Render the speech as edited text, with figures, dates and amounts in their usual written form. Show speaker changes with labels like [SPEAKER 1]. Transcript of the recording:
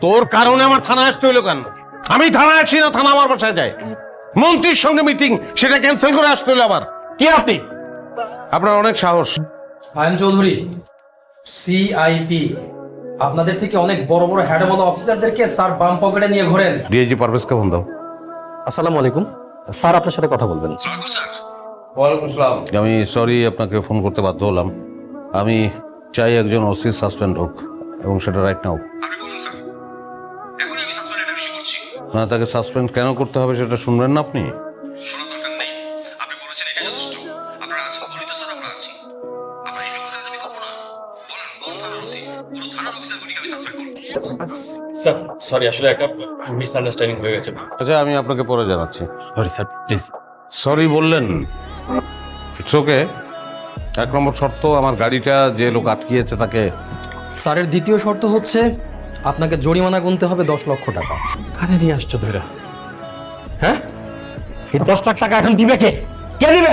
[SPEAKER 1] তোর কারণে আমার থানায় আসতে হইলো কেন? আমি থানায় আসি না, থানা আমার বাসায় যায়। মন্ত্রীর সঙ্গে মিটিং, সেটা ক্যান্সেল করে আসতে হইলো আমার।
[SPEAKER 2] কি আপনি?
[SPEAKER 1] আপনার অনেক সাহস।
[SPEAKER 3] সায়ন চৌধুরী, সিআইপি, আপনাদের থেকে অনেক বড় বড় হেডওয়ালা অফিসারদেরকে স্যার বাম পকেটে নিয়ে ঘোরেন।
[SPEAKER 1] ডিআইজি পারভেজকে ফোন দাও।
[SPEAKER 2] আসসালামু আলাইকুম স্যার, আপনার সাথে কথা বলবেন।
[SPEAKER 1] ওয়ালাইকুম আসসালাম। আমি সরি আপনাকে ফোন করতে বাধ্য হলাম। আমি চাই একজন ওসি সাসপেন্ড হোক, এবং সেটা রাইট নাও। না, তাকে সাসপেন্ড কেন করতে হবে সেটা শুনবেন না আপনি?
[SPEAKER 4] শোনার দরকার নেই, আপনি বলেছেন এটা যথেষ্ট। আপনারা আছেন বলেই তো স্যার আমরা আছি। আপনার এইটুকু কাজ আমি করবো না? বলেন কোন থানার ওসি? পুরো থানার অফিসারগুলিকে আমি সাসপেন্ড করবো।
[SPEAKER 5] স্যার সরি, আসলে একটা মিসআন্ডারস্ট্যান্ডিং হয়ে গেছে।
[SPEAKER 1] আচ্ছা, আমি আপনাকে পরে জানাচ্ছি।
[SPEAKER 5] Sorry sir, please.
[SPEAKER 1] সরি বললেন, ইটস ওকে। 1 নম্বর শর্ত, আমার গাড়িটা যে লোক আটকিয়েছে তাকে।
[SPEAKER 3] স্যারের দ্বিতীয় শর্ত হচ্ছে আপনাকে জরিমানা গুনতে হবে 10 লক্ষ টাকা।
[SPEAKER 2] কানে নিয়ে আসছো ধরে, হ্যাঁ? এই 10 লাখ টাকা এখন দিবে কে? কে দিবে?